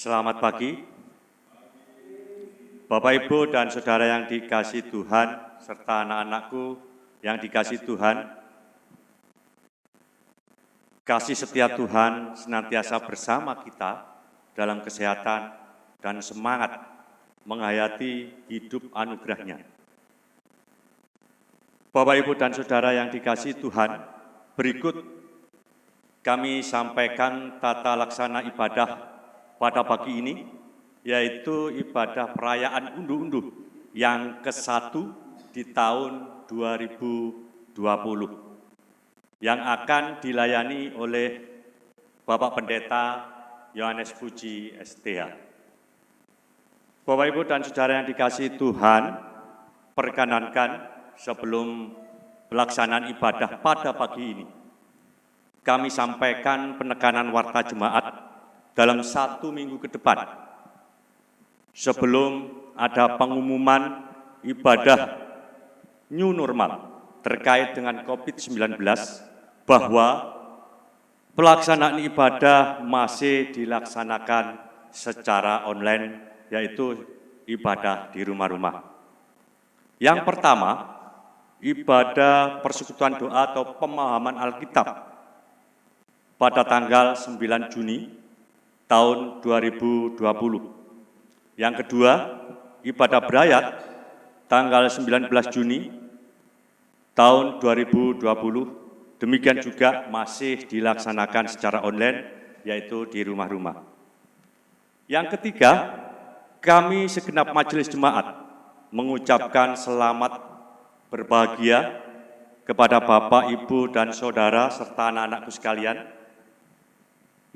Selamat pagi, Bapak, Ibu, dan Saudara yang dikasihi Tuhan, serta anak-anakku yang dikasihi Tuhan. Kasih setia Tuhan senantiasa bersama kita dalam kesehatan dan semangat menghayati hidup anugerah-Nya. Bapak, Ibu, dan Saudara yang dikasihi Tuhan, berikut kami sampaikan tata laksana ibadah pada pagi ini, yaitu ibadah perayaan unduh-unduh yang ke-1 di tahun 2020, yang akan dilayani oleh Bapak Pendeta Yohanes Puji STH. Bapak, Ibu, dan Saudara yang dikasihi Tuhan, perkenankan sebelum pelaksanaan ibadah pada pagi ini, kami sampaikan penekanan warta jemaat dalam 1 minggu ke depan, sebelum ada pengumuman ibadah new normal terkait dengan COVID-19, bahwa pelaksanaan ibadah masih dilaksanakan secara online, yaitu ibadah di rumah-rumah. Yang pertama, ibadah persekutuan doa atau pemahaman Alkitab pada tanggal 9 Juni tahun 2020. Yang kedua, ibadah berayat tanggal 19 Juni tahun 2020, demikian juga masih dilaksanakan secara online, yaitu di rumah-rumah. Yang ketiga, kami segenap majelis jemaat mengucapkan selamat berbahagia kepada Bapak, Ibu, dan Saudara, serta anak-anakku sekalian,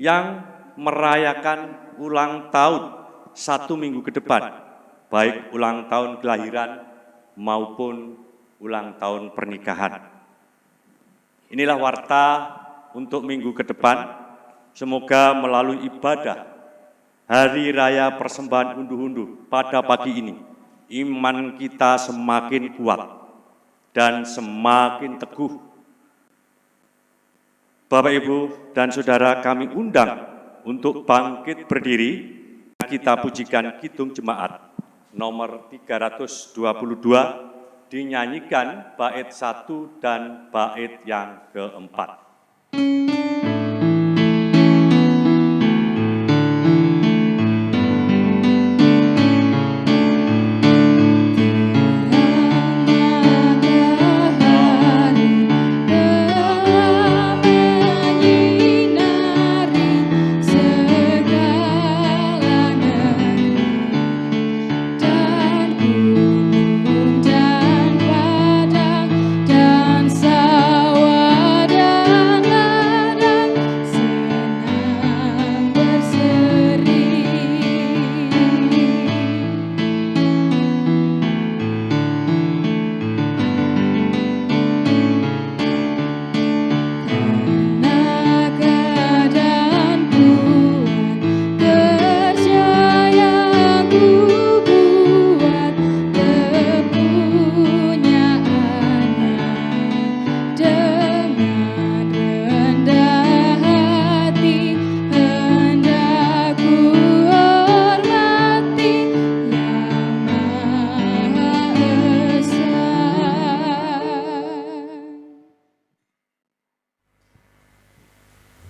yang merayakan ulang tahun 1 minggu ke depan, baik ulang tahun kelahiran maupun ulang tahun pernikahan. Inilah warta untuk minggu ke depan. Semoga melalui ibadah Hari Raya Persembahan Unduh-Unduh pada pagi ini, iman kita semakin kuat dan semakin teguh. Bapak, Ibu, dan Saudara, kami undang untuk bangkit berdiri. Kita pujikan Kidung Jemaat nomor 322, dinyanyikan bait 1 dan bait yang keempat.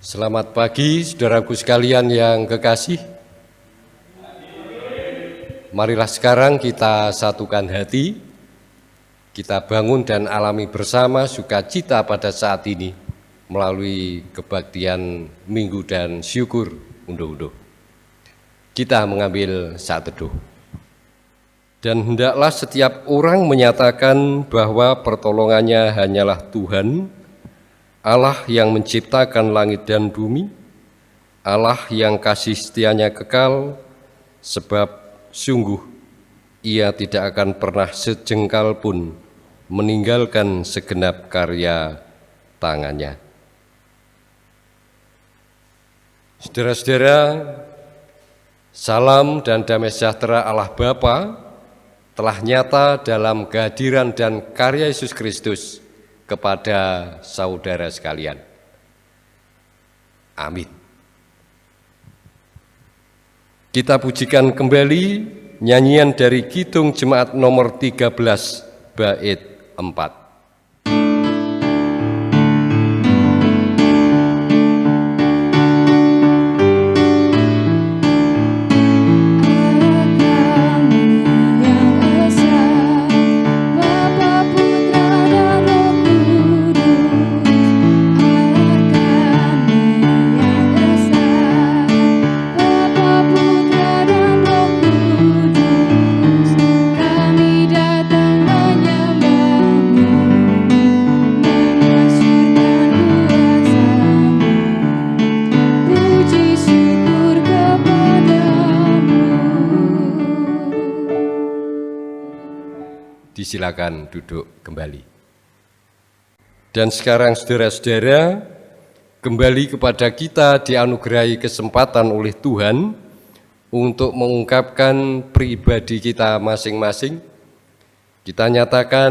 Selamat pagi, saudaraku sekalian yang kekasih. Marilah sekarang kita satukan hati, kita bangun dan alami bersama sukacita pada saat ini melalui kebaktian Minggu dan Syukur Unduh-Unduh. Kita mengambil saat teduh. Dan hendaklah setiap orang menyatakan bahwa pertolongannya hanyalah Tuhan, Allah yang menciptakan langit dan bumi, Allah yang kasih setianya kekal, sebab sungguh Ia tidak akan pernah sejengkal pun meninggalkan segenap karya tangannya. Saudara-saudara, salam dan damai sejahtera Allah Bapa telah nyata dalam kehadiran dan karya Yesus Kristus kepada saudara sekalian. Amin. Kita pujikan kembali nyanyian dari Kidung Jemaat nomor 13 bait 4. Silakan duduk kembali. Dan sekarang saudara-saudara, kembali kepada kita dianugerahi kesempatan oleh Tuhan untuk mengungkapkan pribadi kita masing-masing. Kita nyatakan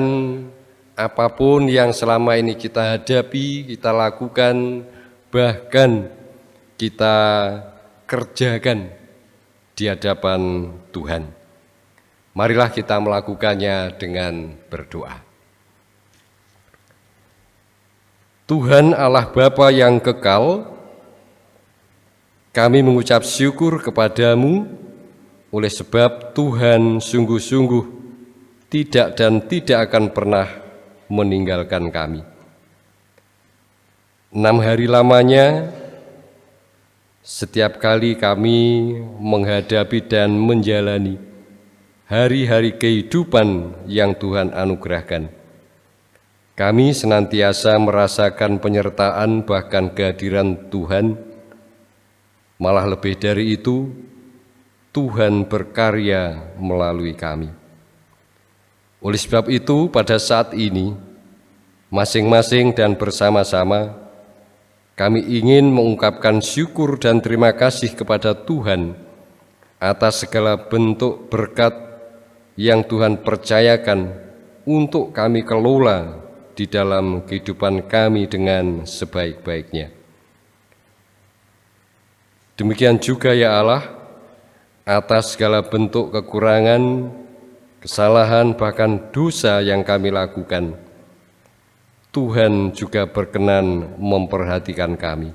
apapun yang selama ini kita hadapi, kita lakukan, bahkan kita kerjakan di hadapan Tuhan. Marilah kita melakukannya dengan berdoa. Tuhan Allah Bapa yang kekal, kami mengucap syukur kepadamu oleh sebab Tuhan sungguh-sungguh tidak dan tidak akan pernah meninggalkan kami. 6 hari lamanya, setiap kali kami menghadapi dan menjalani hari-hari kehidupan yang Tuhan anugerahkan, kami senantiasa merasakan penyertaan bahkan kehadiran Tuhan. Malah lebih dari itu, Tuhan berkarya melalui kami. Oleh sebab itu, pada saat ini, masing-masing dan bersama-sama, kami ingin mengungkapkan syukur dan terima kasih kepada Tuhan atas segala bentuk berkat yang Tuhan percayakan untuk kami kelola di dalam kehidupan kami dengan sebaik-baiknya. Demikian juga ya Allah, atas segala bentuk kekurangan, kesalahan, bahkan dosa yang kami lakukan, Tuhan juga berkenan memperhatikan kami.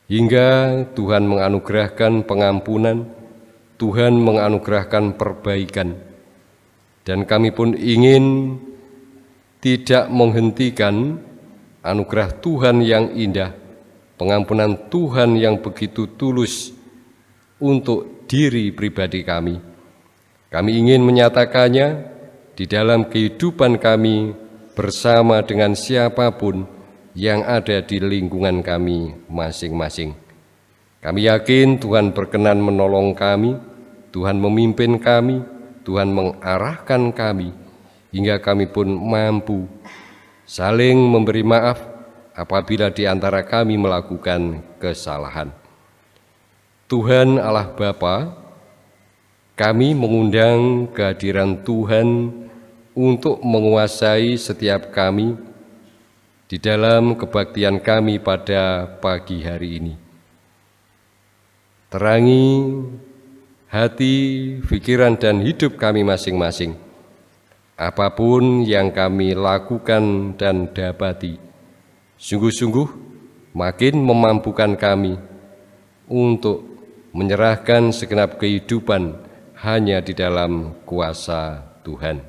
Hingga Tuhan menganugerahkan pengampunan, Tuhan menganugerahkan perbaikan. Dan kami pun ingin tidak menghentikan anugerah Tuhan yang indah, pengampunan Tuhan yang begitu tulus untuk diri pribadi kami. Kami ingin menyatakannya di dalam kehidupan kami bersama dengan siapapun yang ada di lingkungan kami masing-masing. Kami yakin Tuhan berkenan menolong kami, Tuhan memimpin kami, Tuhan mengarahkan kami, hingga kami pun mampu saling memberi maaf apabila di antara kami melakukan kesalahan. Tuhan Allah Bapa, kami mengundang kehadiran Tuhan untuk menguasai setiap kami di dalam kebaktian kami pada pagi hari ini. Terangi hati, pikiran, dan hidup kami masing-masing. Apapun yang kami lakukan dan dapati, sungguh-sungguh makin memampukan kami untuk menyerahkan segenap kehidupan hanya di dalam kuasa Tuhan.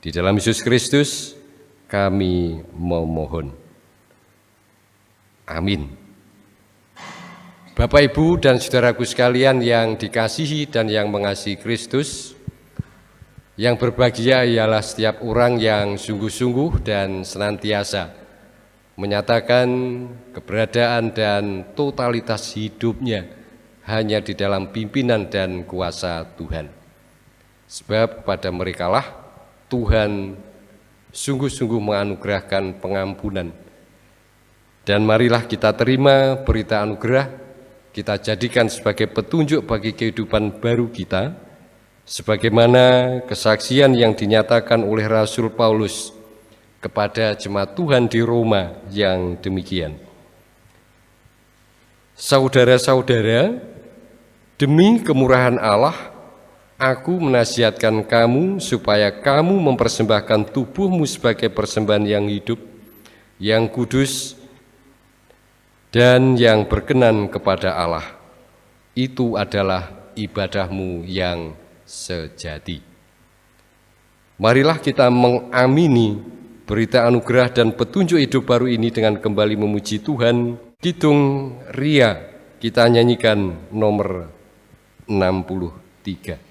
Di dalam Yesus Kristus kami memohon. Amin. Bapak, Ibu, dan saudaraku sekalian yang dikasihi dan yang mengasihi Kristus, yang berbahagia ialah setiap orang yang sungguh-sungguh dan senantiasa menyatakan keberadaan dan totalitas hidupnya hanya di dalam pimpinan dan kuasa Tuhan. Sebab pada merekalah Tuhan sungguh-sungguh menganugerahkan pengampunan. Dan marilah kita terima berita anugerah, kita jadikan sebagai petunjuk bagi kehidupan baru kita, sebagaimana kesaksian yang dinyatakan oleh Rasul Paulus kepada jemaat Tuhan di Roma yang demikian. Saudara-saudara, Demi kemurahan Allah, aku menasihatkan kamu supaya kamu mempersembahkan tubuhmu sebagai persembahan yang hidup, yang kudus, dan yang berkenan kepada Allah. Itu adalah ibadahmu yang sejati. Marilah kita mengamini berita anugerah dan petunjuk hidup baru ini dengan kembali memuji Tuhan. Kidung Ria kita nyanyikan nomor 63.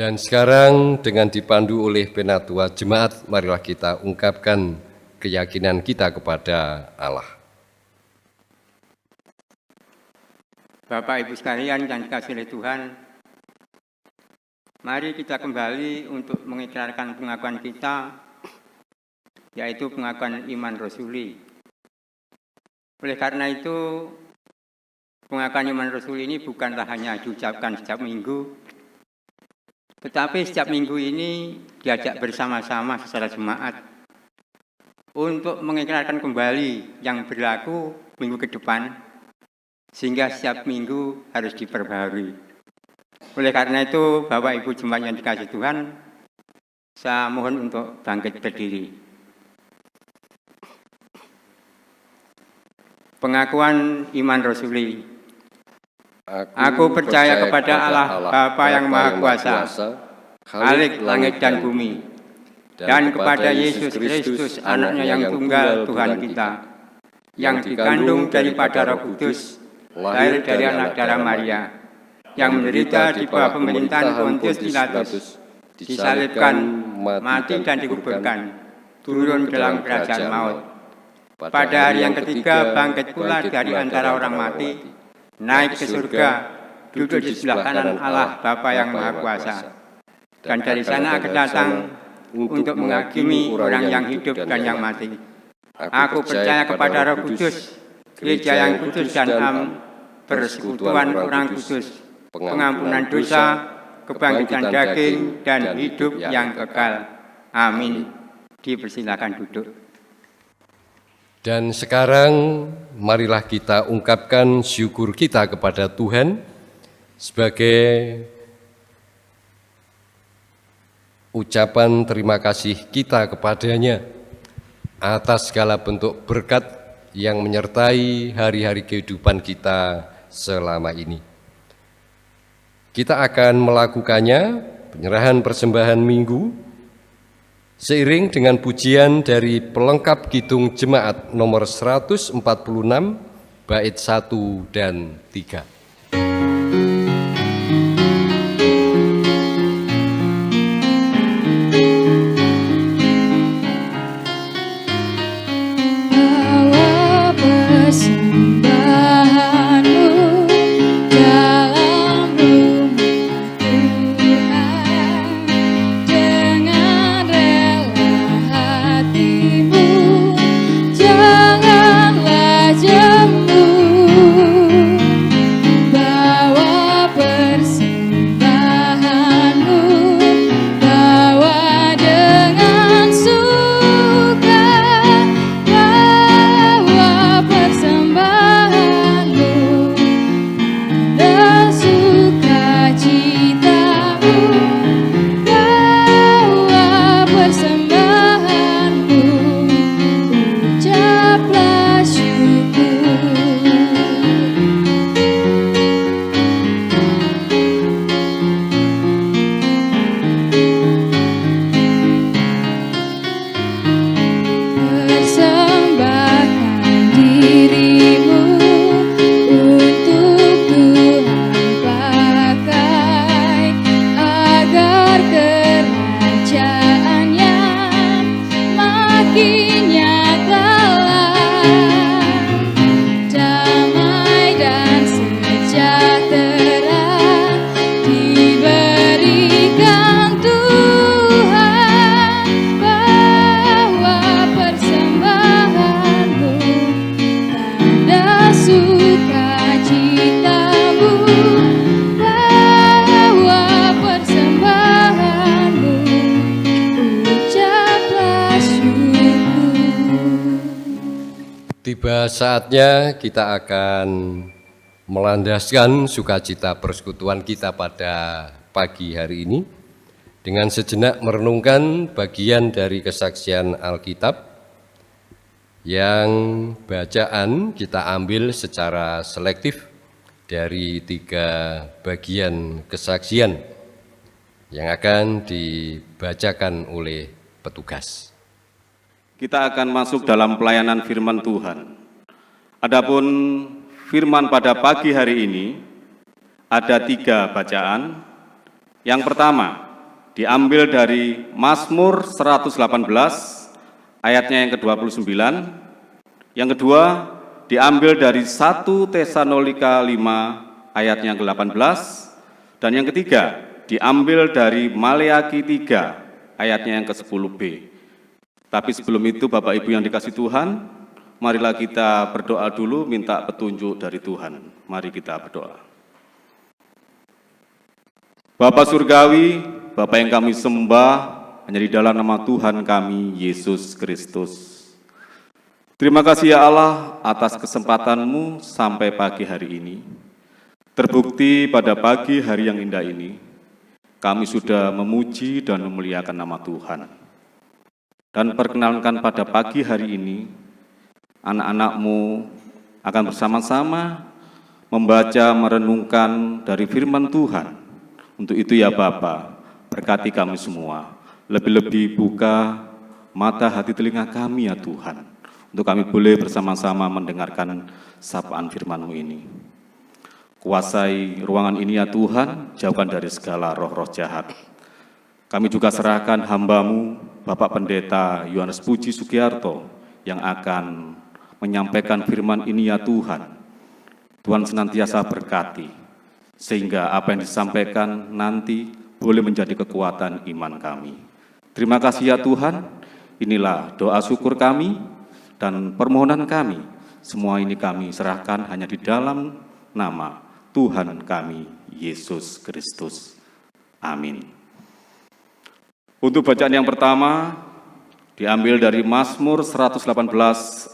Dan sekarang dengan dipandu oleh Penatua Jemaat, marilah kita ungkapkan keyakinan kita kepada Allah. Bapak Ibu sekalian yang dikasihi oleh Tuhan, mari kita kembali untuk mengikrarkan pengakuan kita, yaitu pengakuan iman Rasuli. Oleh karena itu, pengakuan iman Rasuli ini bukanlah hanya diucapkan setiap minggu, tetapi setiap minggu ini diajak bersama-sama secara jemaat untuk mengikrarkan kembali yang berlaku minggu ke depan, sehingga setiap minggu harus diperbaharui. Oleh karena itu, Bapak Ibu jemaat yang dikasihi Tuhan, saya mohon untuk bangkit berdiri. Pengakuan iman Rasuli. Aku percaya kepada Allah Bapa yang Maha Kuasa, Khalik langit dan bumi, dan kepada Yesus Kristus, anaknya yang tunggal Tuhan kita, yang dikandung daripada Roh Kudus, lahir dari anak darah Maria, yang menderita di bawah pemerintahan Pontius Pilatus, disalibkan, mati dan dikuburkan, turun dalam kerajaan maut. Pada hari yang ketiga bangkit pula dari antara orang mati, naik ke surga, duduk di sebelah kanan Allah Bapa yang Maha Kuasa, dan dari sana akan datang untuk menghakimi orang yang hidup dan yang mati. Aku percaya kepada Roh Kudus, gereja yang kudus dan am, persekutuan orang kudus, pengampunan dosa, kebangkitan daging, dan hidup yang kekal. Amin. Dipersilakan duduk. Dan sekarang marilah kita ungkapkan syukur kita kepada Tuhan sebagai ucapan terima kasih kita kepadanya atas segala bentuk berkat yang menyertai hari-hari kehidupan kita selama ini. Kita akan melakukannya penyerahan persembahan minggu seiring dengan pujian dari pelengkap Kidung Jemaat nomor 146 bait 1 dan 3. saatnya kita akan melandaskan sukacita persekutuan kita pada pagi hari ini dengan sejenak merenungkan bagian dari kesaksian Alkitab yang bacaan kita ambil secara selektif dari 3 bagian kesaksian yang akan dibacakan oleh petugas. Kita akan masuk dalam pelayanan firman Tuhan. Adapun firman pada pagi hari ini ada 3 bacaan. Yang pertama diambil dari Mazmur 118 ayatnya yang ke-29. Yang kedua diambil dari 1 Tesalonika 5 ayatnya yang ke-18. Dan yang ketiga diambil dari Maleakhi 3 ayatnya yang ke-10b. Tapi sebelum itu Bapak Ibu yang dikasihi Tuhan, marilah kita berdoa dulu minta petunjuk dari Tuhan. Mari kita berdoa. Bapa Surgawi, Bapa yang kami sembah, hanya di dalam nama Tuhan kami, Yesus Kristus. Terima kasih ya Allah atas kesempatan-Mu sampai pagi hari ini. Terbukti pada pagi hari yang indah ini, kami sudah memuji dan memuliakan nama Tuhan. Dan perkenalkan pada pagi hari ini, anak-anak-Mu akan bersama-sama membaca, merenungkan dari firman Tuhan. Untuk itu ya Bapa, berkati kami semua. Lebih-lebih buka mata hati telinga kami ya Tuhan, untuk kami boleh bersama-sama mendengarkan sapaan firman-Mu ini. Kuasai ruangan ini ya Tuhan, jauhkan dari segala roh-roh jahat. Kami juga serahkan hamba-Mu, Bapak Pendeta Yohanes Puji Sugiarto, yang akan menyampaikan firman ini ya Tuhan. Tuhan senantiasa berkati, sehingga apa yang disampaikan nanti boleh menjadi kekuatan iman kami. Terima kasih ya Tuhan, inilah doa syukur kami dan permohonan kami. Semua ini kami serahkan hanya di dalam nama Tuhan kami, Yesus Kristus. Amin. Untuk bacaan yang pertama, diambil dari Mazmur 118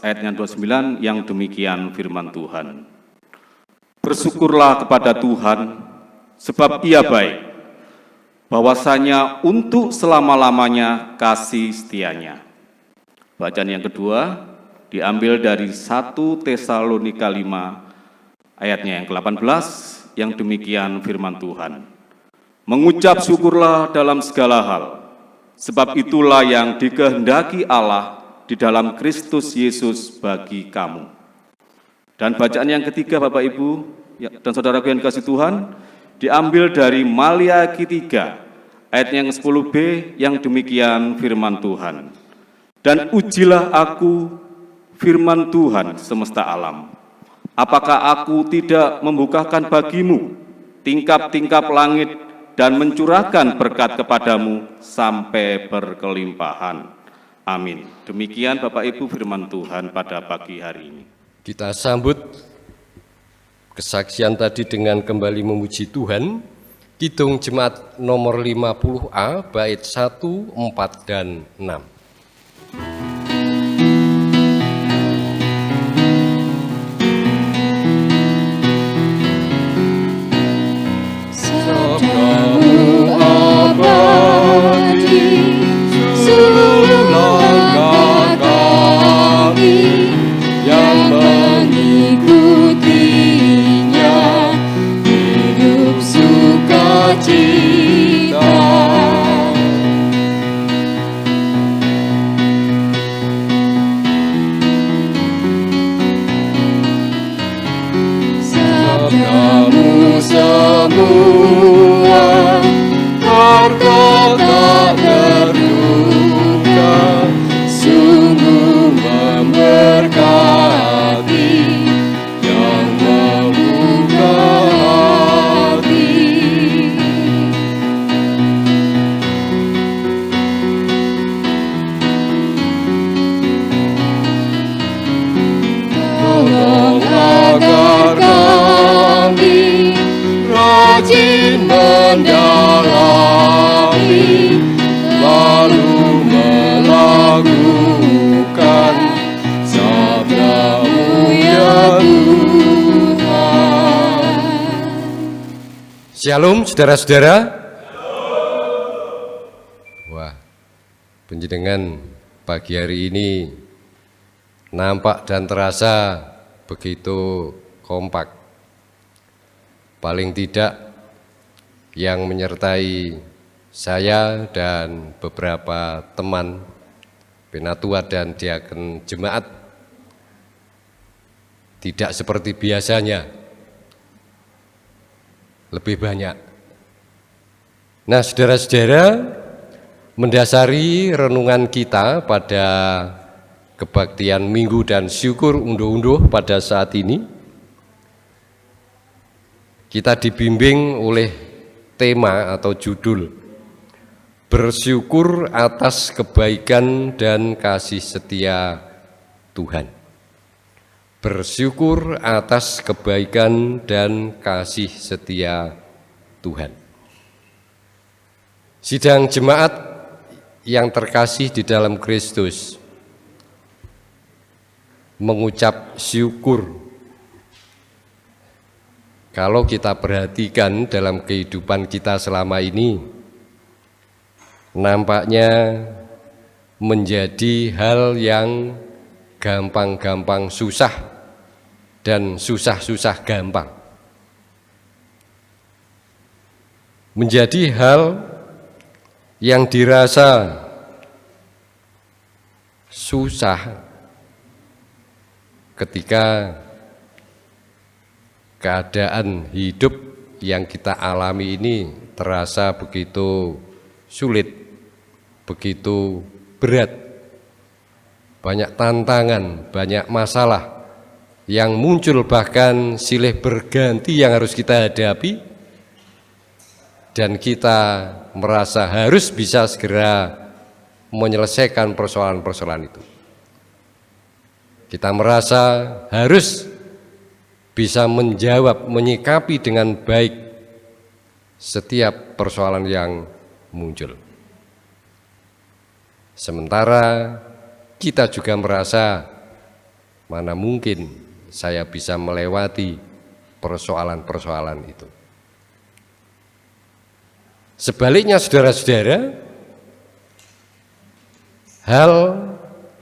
ayatnya 29 yang demikian firman Tuhan. Bersyukurlah kepada Tuhan, sebab Ia baik, bahwasanya untuk selama-lamanya kasih setianya. Bacaan yang kedua, diambil dari 1 Tesalonika 5 ayatnya yang ke-18 yang demikian firman Tuhan. Mengucap syukurlah dalam segala hal, sebab itulah yang dikehendaki Allah di dalam Kristus Yesus bagi kamu. Dan bacaan yang ketiga Bapak Ibu dan saudaraku yang dikasihi Tuhan, diambil dari Maleakhi 3 ayat yang 10b yang demikian firman Tuhan. Dan ujilah aku firman Tuhan semesta alam. Apakah aku tidak membukakan bagimu tingkap-tingkap langit dan mencurahkan berkat kepadamu sampai berkelimpahan. Amin. Demikian Bapak Ibu firman Tuhan pada pagi hari ini. Kita sambut kesaksian tadi dengan kembali memuji Tuhan. Kidung Jemaat nomor 50A, bait 1, 4, dan 6. Seluruh langkah kami yang mengikutinya, hidup sukacita. Sabdamu semua berkata terduga, sungguh memberkati yang membuka hati. Tolong agar kami rajin Shalom saudara-saudara. Wah, panjenengan pagi hari ini nampak dan terasa begitu kompak. Paling tidak yang menyertai saya dan beberapa teman penatua dan diaken jemaat tidak seperti biasanya, lebih banyak. Nah, saudara-saudara, mendasari renungan kita pada kebaktian Minggu dan Syukur unduh-unduh pada saat ini, kita dibimbing oleh tema atau judul bersyukur atas kebaikan dan kasih setia Tuhan. Bersyukur atas kebaikan dan kasih setia Tuhan. Sidang jemaat yang terkasih di dalam Kristus, mengucap syukur. Kalau kita perhatikan dalam kehidupan kita selama ini, nampaknya menjadi hal yang gampang-gampang susah dan susah-susah gampang. Menjadi hal yang dirasa susah ketika keadaan hidup yang kita alami ini terasa begitu sulit, begitu berat, banyak tantangan, banyak masalah yang muncul, bahkan silih berganti yang harus kita hadapi, dan kita merasa harus bisa segera menyelesaikan persoalan-persoalan itu. Kita merasa harus bisa menjawab, menyikapi dengan baik setiap persoalan yang muncul. Sementara kita juga merasa mana mungkin saya bisa melewati persoalan-persoalan itu. Sebaliknya saudara-saudara, hal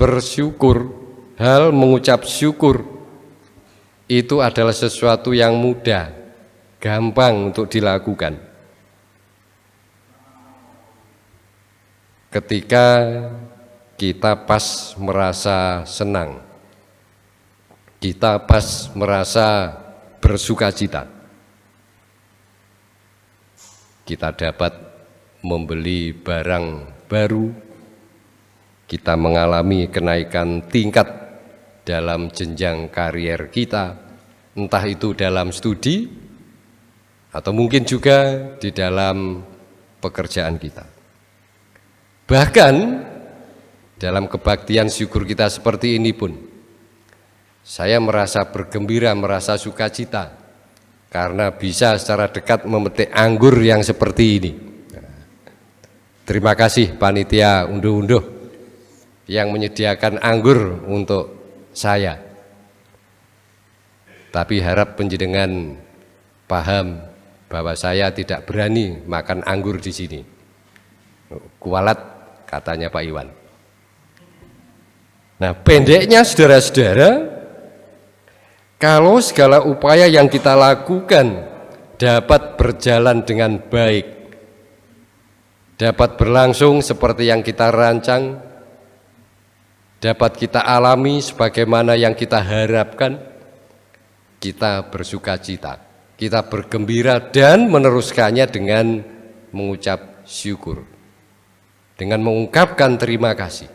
bersyukur, hal mengucap syukur itu adalah sesuatu yang mudah, gampang untuk dilakukan. Ketika kita pas merasa senang, kita pas merasa bersukacita, kita dapat membeli barang baru, kita mengalami kenaikan tingkat dalam jenjang karier kita, entah itu dalam studi atau mungkin juga di dalam pekerjaan kita. Bahkan dalam kebaktian syukur kita seperti ini pun, saya merasa bergembira, merasa sukacita karena bisa secara dekat memetik anggur yang seperti ini. Terima kasih panitia unduh-unduh yang menyediakan anggur untuk saya. Tapi harap panjenengan paham bahwa saya tidak berani makan anggur di sini. Kualat katanya Pak Iwan. Nah, pendeknya saudara-saudara, kalau segala upaya yang kita lakukan dapat berjalan dengan baik, dapat berlangsung seperti yang kita rancang, dapat kita alami sebagaimana yang kita harapkan, kita bersukacita, kita bergembira dan meneruskannya dengan mengucap syukur, dengan mengungkapkan terima kasih.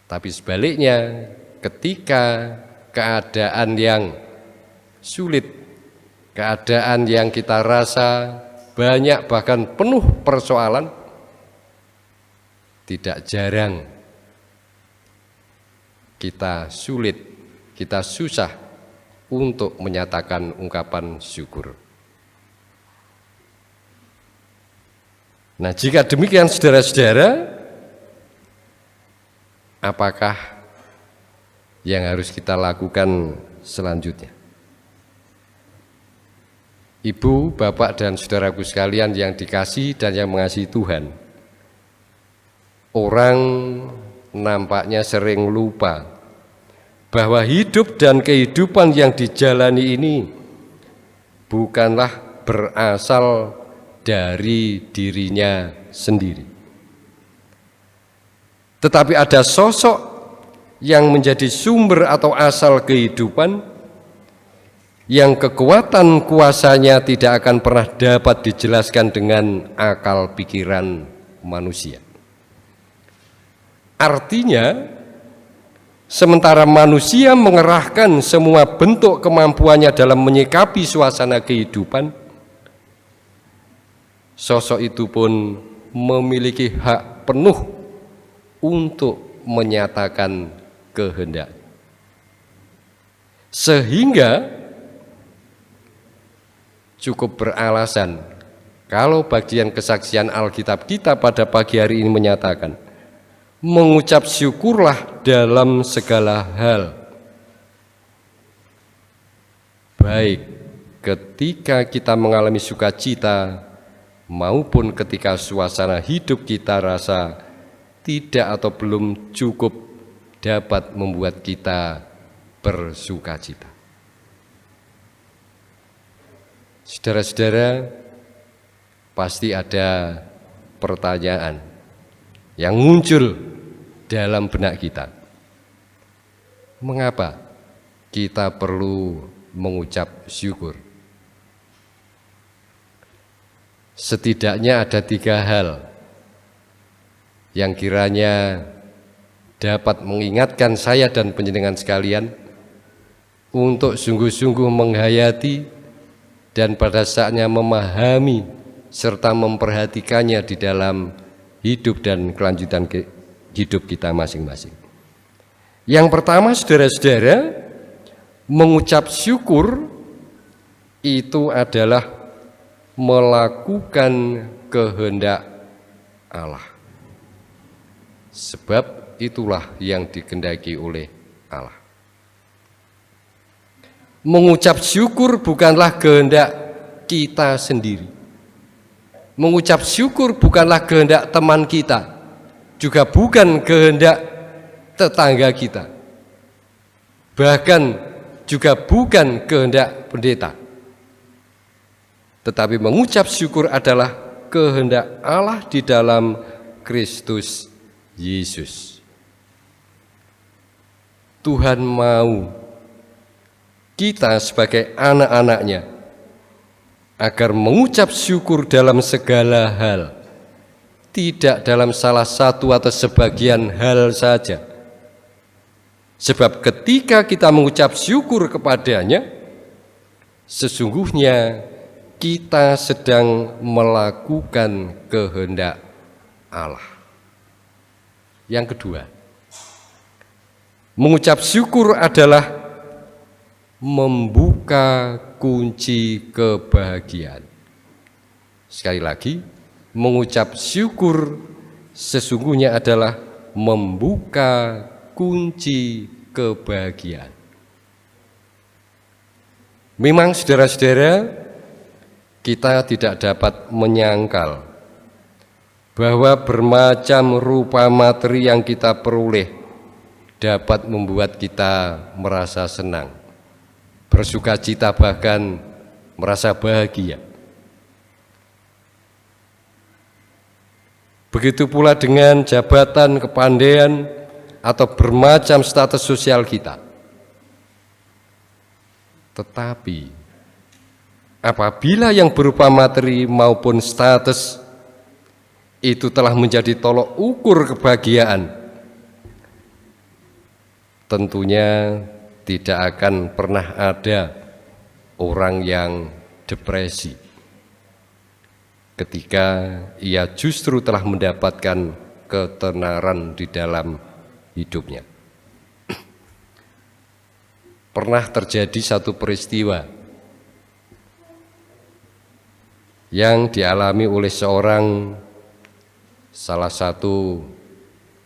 Tapi sebaliknya, ketika keadaan yang sulit, keadaan yang kita rasa banyak bahkan penuh persoalan, tidak jarang kita sulit, kita susah untuk menyatakan ungkapan syukur. Nah, jika demikian saudara-saudara, apakah yang harus kita lakukan selanjutnya? Ibu, Bapak, dan saudaraku sekalian yang dikasihi dan yang mengasihi Tuhan, orang nampaknya sering lupa bahwa hidup dan kehidupan yang dijalani ini bukanlah berasal dari dirinya sendiri, tetapi ada sosok yang menjadi sumber atau asal kehidupan yang kekuatan kuasanya tidak akan pernah dapat dijelaskan dengan akal pikiran manusia. Artinya, sementara manusia mengerahkan semua bentuk kemampuannya dalam menyikapi suasana kehidupan, sosok itu pun memiliki hak penuh untuk menyatakan kehendak. Sehingga cukup beralasan kalau bagian kesaksian Alkitab kita pada pagi hari ini menyatakan, mengucap syukurlah dalam segala hal, baik ketika kita mengalami sukacita maupun ketika suasana hidup kita rasa tidak atau belum cukup dapat membuat kita bersukacita. Saudara-saudara, pasti ada pertanyaan yang muncul dalam benak kita. Mengapa kita perlu mengucap syukur? Setidaknya ada 3 hal yang kiranya dapat mengingatkan saya dan panjenengan sekalian untuk sungguh-sungguh menghayati dan pada saatnya memahami serta memperhatikannya di dalam hidup dan kelanjutan hidup kita masing-masing. Yang pertama, saudara-saudara, mengucap syukur itu adalah melakukan kehendak Allah. Sebab itulah yang dikehendaki oleh Allah. Mengucap syukur bukanlah kehendak kita sendiri. Mengucap syukur bukanlah kehendak teman kita, juga bukan kehendak tetangga kita, bahkan juga bukan kehendak pendeta. Tetapi mengucap syukur adalah kehendak Allah di dalam Kristus Yesus. Tuhan mau kita sebagai anak-anaknya agar mengucap syukur dalam segala hal, tidak dalam salah satu atau sebagian hal saja. Sebab ketika kita mengucap syukur kepadanya, sesungguhnya kita sedang melakukan kehendak Allah. Yang kedua, mengucap syukur adalah membuka kunci kebahagiaan. Sekali lagi, mengucap syukur sesungguhnya adalah membuka kunci kebahagiaan. Memang saudara-saudara, kita tidak dapat menyangkal bahwa bermacam rupa materi yang kita peroleh dapat membuat kita merasa senang, bersukacita, bahkan merasa bahagia. Begitu pula dengan jabatan, kepandaian, atau bermacam status sosial kita. Tetapi apabila yang berupa materi maupun status itu telah menjadi tolok ukur kebahagiaan, tentunya tidak akan pernah ada orang yang depresi ketika ia justru telah mendapatkan ketenaran di dalam hidupnya. Pernah terjadi satu peristiwa yang dialami oleh salah satu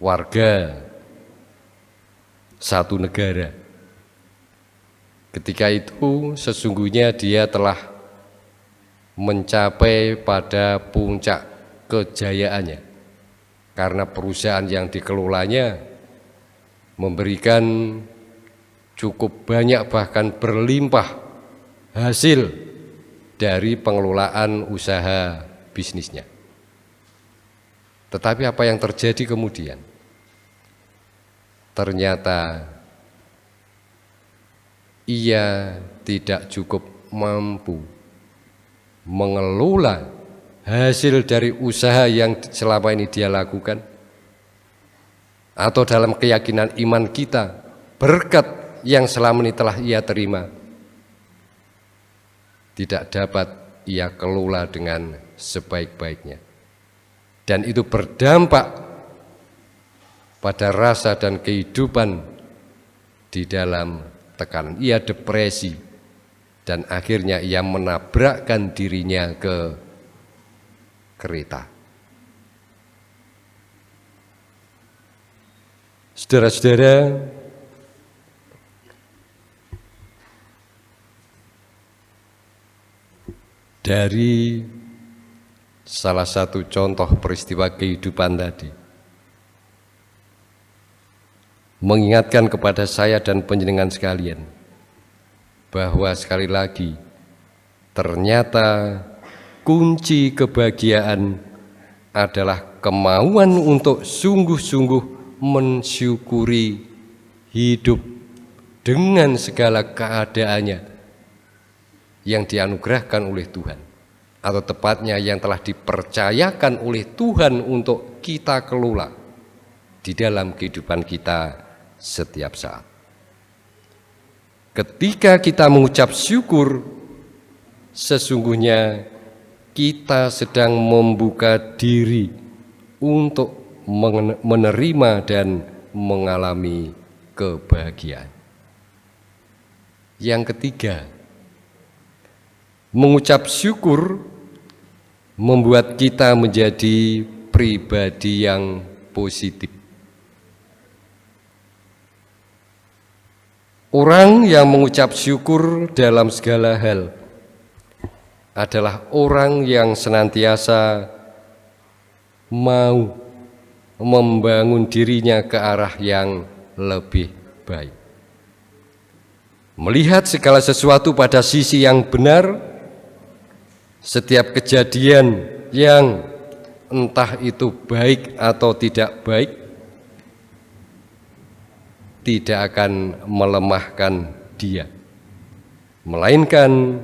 warga satu negara. Ketika itu sesungguhnya dia telah mencapai pada puncak kejayaannya, karena perusahaan yang dikelolanya memberikan cukup banyak, bahkan berlimpah hasil dari pengelolaan usaha bisnisnya. Tetapi apa yang terjadi kemudian? Ternyata ia tidak cukup mampu mengelola hasil dari usaha yang selama ini dia lakukan, atau dalam keyakinan iman kita, berkat yang selama ini telah ia terima tidak dapat ia kelola dengan sebaik-baiknya, dan itu berdampak pada rasa dan kehidupan di dalam tekanan. Ia depresi dan akhirnya ia menabrakkan dirinya ke kereta. Saudara-saudara, dari salah satu contoh peristiwa kehidupan tadi mengingatkan kepada saya dan panjenengan sekalian bahwa sekali lagi ternyata kunci kebahagiaan adalah kemauan untuk sungguh-sungguh mensyukuri hidup dengan segala keadaannya yang dianugerahkan oleh Tuhan, atau tepatnya yang telah dipercayakan oleh Tuhan untuk kita kelola di dalam kehidupan kita setiap saat. Ketika kita mengucap syukur, sesungguhnya kita sedang membuka diri untuk menerima dan mengalami kebahagiaan. Yang ketiga, mengucap syukur membuat kita menjadi pribadi yang positif. Orang yang mengucap syukur dalam segala hal adalah orang yang senantiasa mau membangun dirinya ke arah yang lebih baik. Melihat segala sesuatu pada sisi yang benar, setiap kejadian yang entah itu baik atau tidak baik tidak akan melemahkan dia, melainkan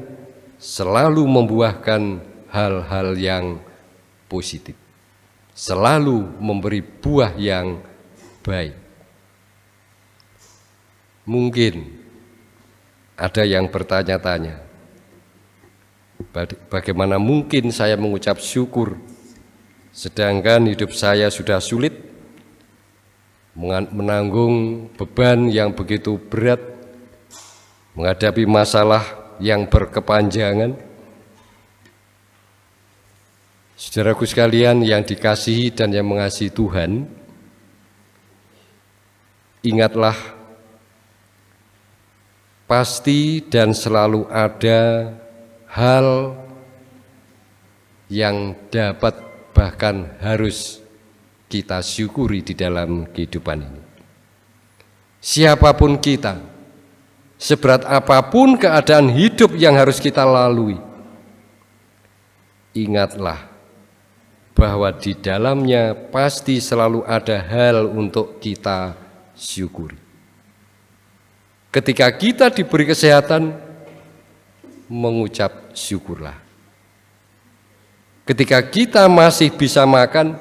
selalu membuahkan hal-hal yang positif, selalu memberi buah yang baik. Mungkin ada yang bertanya-tanya, bagaimana mungkin saya mengucap syukur sedangkan hidup saya sudah sulit, menanggung beban yang begitu berat, menghadapi masalah yang berkepanjangan. Saudaraku sekalian yang dikasihi dan yang mengasihi Tuhan, ingatlah, pasti dan selalu ada hal yang dapat bahkan harus kita syukuri di dalam kehidupan ini. Siapapun kita, seberat apapun keadaan hidup yang harus kita lalui, ingatlah bahwa di dalamnya pasti selalu ada hal untuk kita syukuri. Ketika kita diberi kesehatan, mengucap syukurlah. Ketika kita masih bisa makan,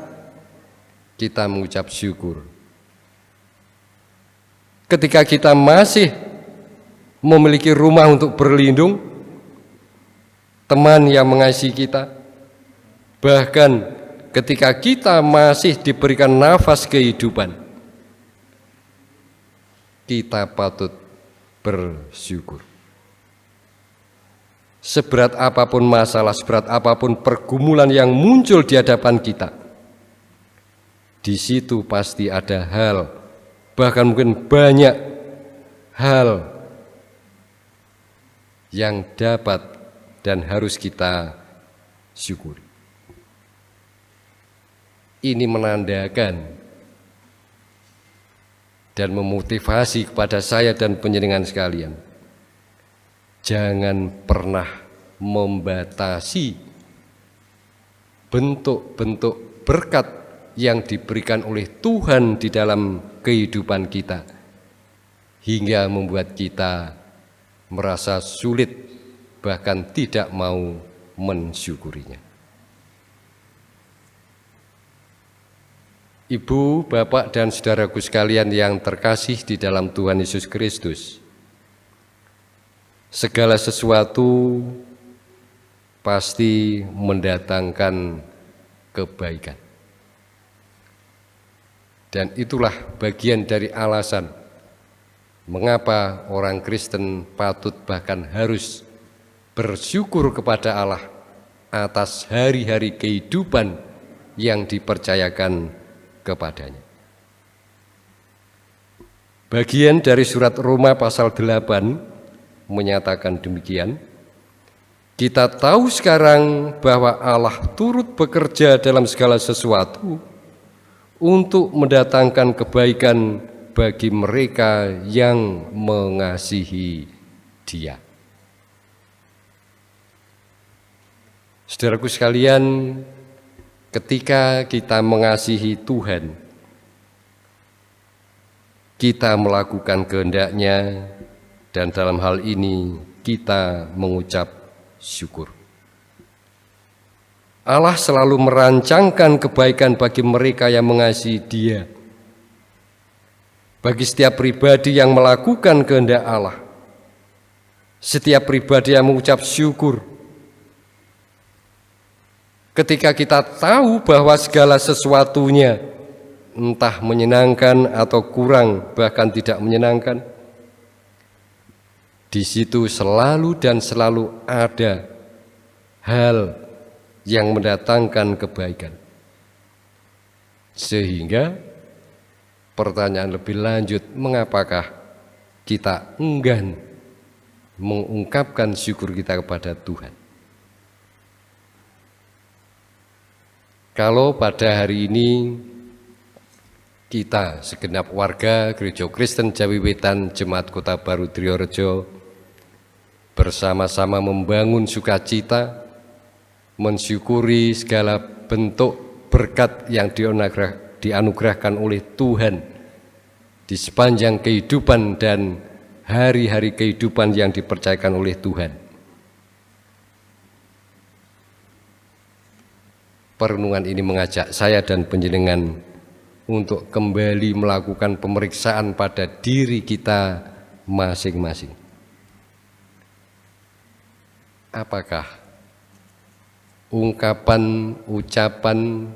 kita mengucap syukur. Ketika kita masih memiliki rumah untuk berlindung, teman yang mengasihi kita, bahkan ketika kita masih diberikan nafas kehidupan, kita patut bersyukur. Seberat apapun masalah, seberat apapun pergumulan yang muncul di hadapan kita, di situ pasti ada hal, bahkan mungkin banyak hal yang dapat dan harus kita syukuri. Ini menandakan dan memotivasi kepada saya dan panjenengan sekalian. Jangan pernah membatasi bentuk-bentuk berkat yang diberikan oleh Tuhan di dalam kehidupan kita, hingga membuat kita merasa sulit, bahkan tidak mau mensyukurinya. Ibu, bapak, dan saudaraku sekalian yang terkasih di dalam Tuhan Yesus Kristus, segala sesuatu pasti mendatangkan kebaikan. Dan itulah bagian dari alasan mengapa orang Kristen patut bahkan harus bersyukur kepada Allah atas hari-hari kehidupan yang dipercayakan kepadanya. Bagian dari surat Roma pasal 8 menyatakan demikian. Kita tahu sekarang bahwa Allah turut bekerja dalam segala sesuatu untuk mendatangkan kebaikan bagi mereka yang mengasihi Dia. Saudaraku sekalian, ketika kita mengasihi Tuhan, kita melakukan kehendak-Nya, dan dalam hal ini kita mengucap syukur. Allah selalu merancangkan kebaikan bagi mereka yang mengasihi Dia. Bagi setiap pribadi yang melakukan kehendak Allah, setiap pribadi yang mengucap syukur, ketika kita tahu bahwa segala sesuatunya entah menyenangkan atau kurang, bahkan tidak menyenangkan, di situ selalu dan selalu ada hal yang mendatangkan kebaikan. Sehingga pertanyaan lebih lanjut, mengapakah kita enggan mengungkapkan syukur kita kepada Tuhan? Kalau pada hari ini kita segenap warga Gereja Kristen Jawi Wetan Jemaat Kota Baru Triorejo bersama-sama membangun sukacita, mensyukuri segala bentuk berkat yang dianugerahkan oleh Tuhan di sepanjang kehidupan dan hari-hari kehidupan yang dipercayakan oleh Tuhan. Perenungan ini mengajak saya dan panjenengan untuk kembali melakukan pemeriksaan pada diri kita masing-masing. Apakah ungkapan, ucapan,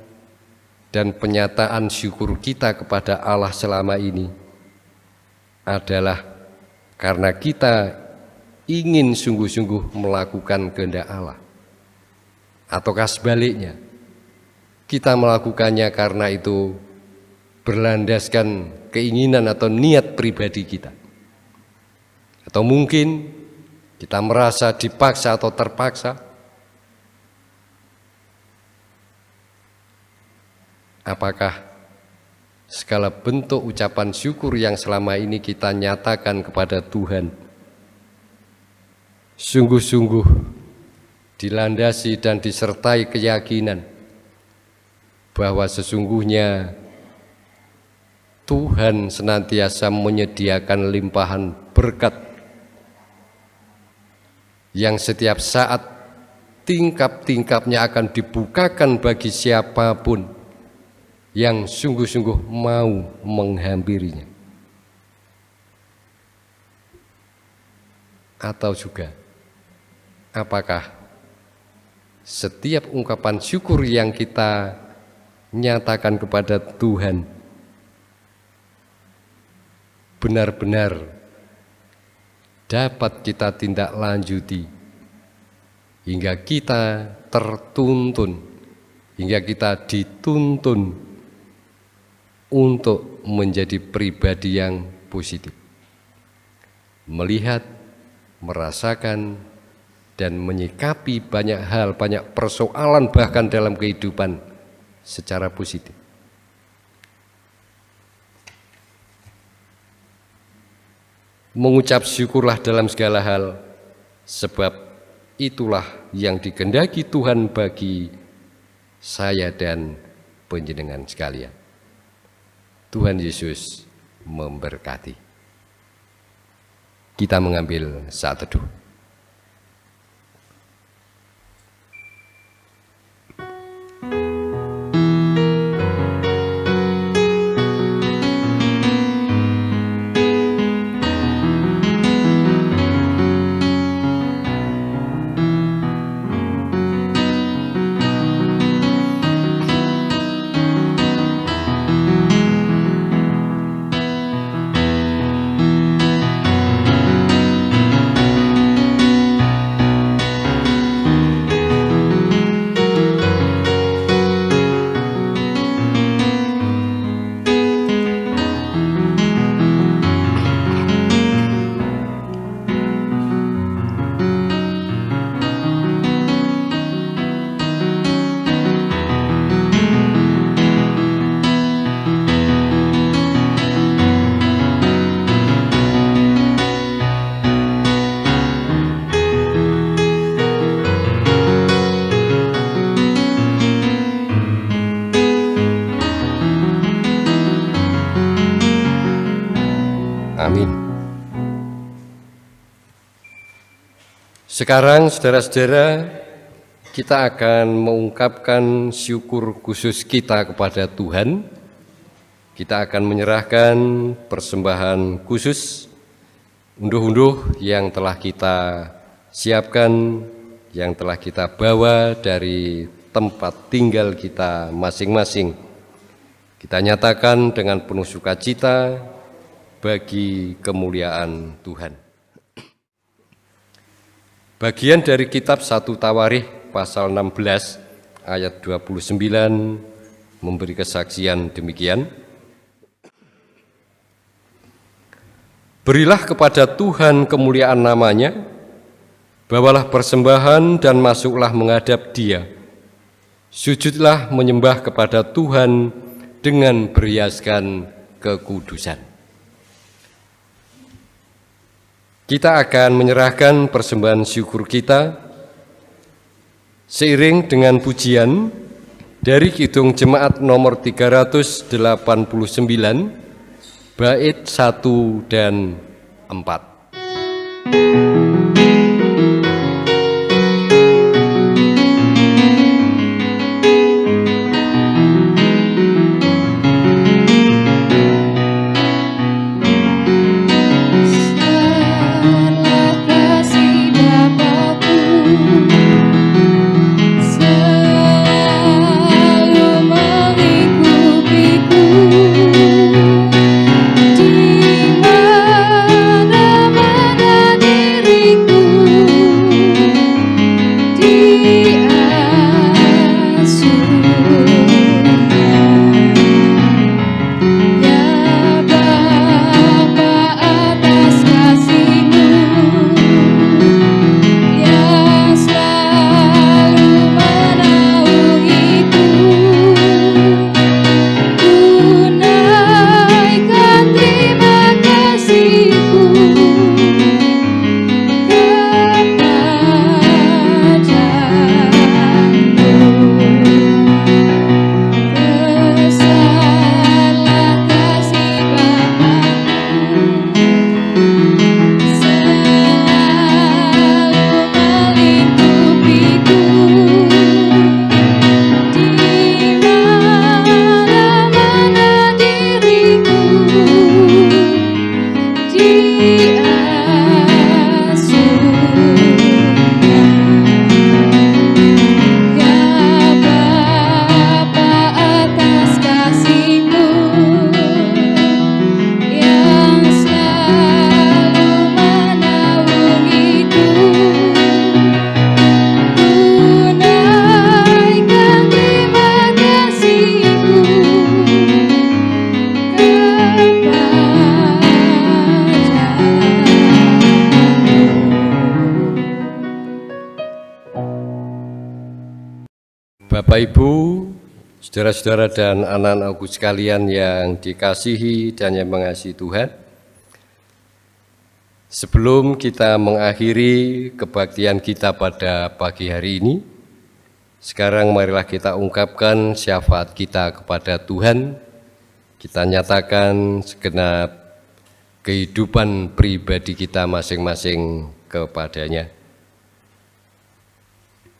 dan penyataan syukur kita kepada Allah selama ini adalah karena kita ingin sungguh-sungguh melakukan kehendak Allah, ataukah sebaliknya kita melakukannya karena itu berlandaskan keinginan atau niat pribadi kita, atau mungkin kita merasa dipaksa atau terpaksa? Apakah segala bentuk ucapan syukur yang selama ini kita nyatakan kepada Tuhan sungguh-sungguh dilandasi dan disertai keyakinan bahwa sesungguhnya Tuhan senantiasa menyediakan limpahan berkat yang setiap saat tingkap-tingkapnya akan dibukakan bagi siapapun yang sungguh-sungguh mau menghampirinya? Atau juga apakah setiap ungkapan syukur yang kita nyatakan kepada Tuhan benar-benar dapat kita tindak lanjuti hingga kita tertuntun, hingga kita dituntun untuk menjadi pribadi yang positif, melihat, merasakan, dan menyikapi banyak hal, banyak persoalan bahkan dalam kehidupan secara positif. Mengucap syukurlah dalam segala hal, sebab itulah yang dikehendaki Tuhan bagi saya dan panjenengan sekalian. Tuhan Yesus memberkati. Kita mengambil saat teduh. Amin. Sekarang saudara-saudara, kita akan mengungkapkan syukur khusus kita kepada Tuhan. Kita akan menyerahkan persembahan khusus, unduh-unduh yang telah kita siapkan, yang telah kita bawa dari tempat tinggal kita masing-masing. Kita nyatakan dengan penuh sukacita bagi kemuliaan Tuhan. Bagian dari kitab 1 Tawarikh pasal 16 ayat 29 memberi kesaksian demikian. Berilah kepada Tuhan kemuliaan namanya, bawalah persembahan dan masuklah menghadap Dia. Sujudlah menyembah kepada Tuhan dengan berhiaskan kekudusan. Kita akan menyerahkan persembahan syukur kita seiring dengan pujian dari Kidung Jemaat nomor 389, bait 1 dan 4. Di mana Bapak Ibu, saudara-saudara dan anak-anakku sekalian yang dikasihi dan yang mengasihi Tuhan, sebelum kita mengakhiri kebaktian kita pada pagi hari ini, sekarang marilah kita ungkapkan syafaat kita kepada Tuhan. Kita nyatakan segenap kehidupan pribadi kita masing-masing kepadanya.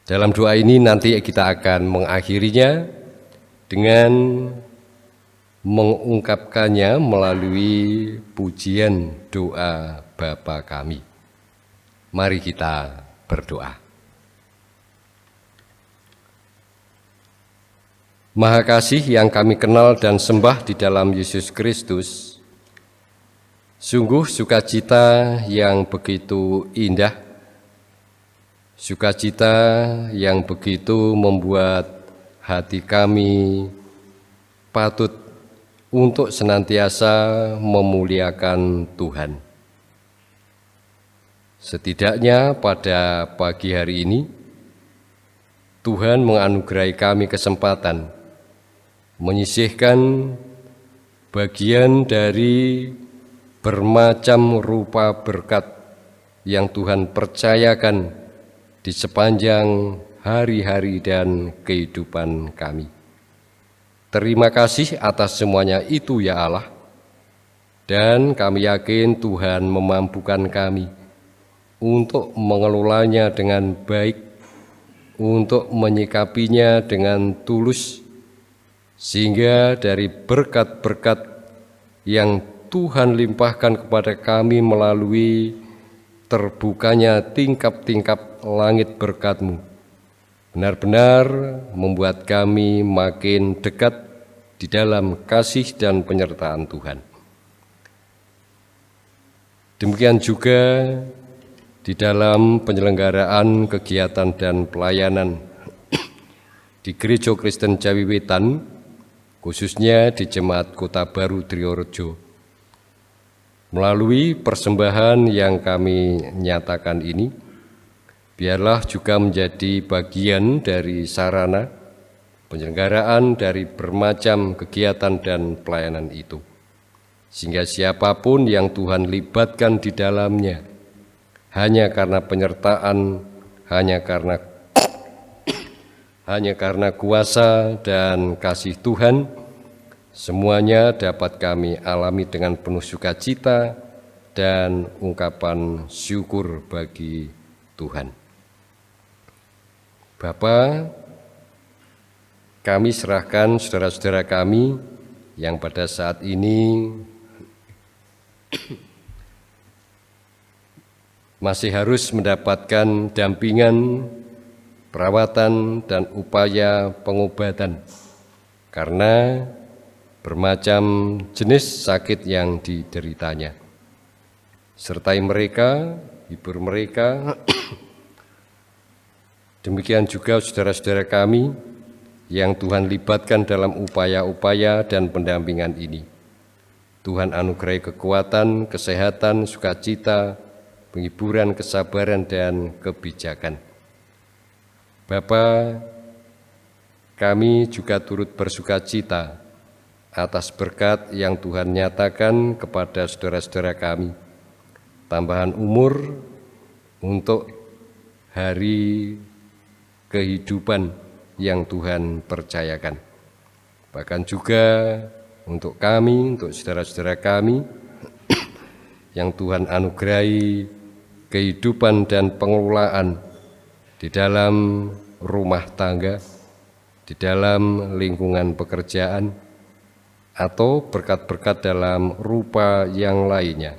Dalam doa ini nanti kita akan mengakhirinya dengan mengungkapkannya melalui pujian doa Bapa kami. Mari kita berdoa. Maha Kasih yang kami kenal dan sembah di dalam Yesus Kristus, sungguh sukacita yang begitu indah, sukacita yang begitu membuat hati kami patut untuk senantiasa memuliakan Tuhan. Setidaknya pada pagi hari ini, Tuhan menganugerahi kami kesempatan menyisihkan bagian dari bermacam rupa berkat yang Tuhan percayakan di sepanjang hari-hari dan kehidupan kami. Terima kasih atas semuanya itu ya Allah, dan kami yakin Tuhan memampukan kami untuk mengelolanya dengan baik, untuk menyikapinya dengan tulus, sehingga dari berkat-berkat yang Tuhan limpahkan kepada kami melalui terbukanya tingkap-tingkap langit berkat-Mu, benar-benar membuat kami makin dekat di dalam kasih dan penyertaan Tuhan. Demikian juga di dalam penyelenggaraan kegiatan dan pelayanan di Gereja Kristen Jawi Wetan, khususnya di Jemaat Kota Baru Triorejo. Melalui persembahan yang kami nyatakan ini, biarlah juga menjadi bagian dari sarana penyelenggaraan dari bermacam kegiatan dan pelayanan itu. Sehingga siapapun yang Tuhan libatkan di dalamnya, hanya karena penyertaan, hanya karena kuasa dan kasih Tuhan, semuanya dapat kami alami dengan penuh sukacita dan ungkapan syukur bagi Tuhan. Bapa, kami serahkan saudara-saudara kami yang pada saat ini masih harus mendapatkan dampingan, perawatan, dan upaya pengobatan karena bermacam jenis sakit yang dideritanya. Sertai mereka, hibur mereka. Demikian juga saudara-saudara kami yang Tuhan libatkan dalam upaya-upaya dan pendampingan ini. Tuhan anugerahi kekuatan, kesehatan, sukacita, penghiburan, kesabaran, dan kebijakan. Bapa, kami juga turut bersukacita atas berkat yang Tuhan nyatakan kepada saudara-saudara kami, tambahan umur untuk hari kehidupan yang Tuhan percayakan. Bahkan juga untuk kami, untuk saudara-saudara kami yang Tuhan anugerahi kehidupan dan pengelolaan di dalam rumah tangga, di dalam lingkungan pekerjaan, atau berkat-berkat dalam rupa yang lainnya.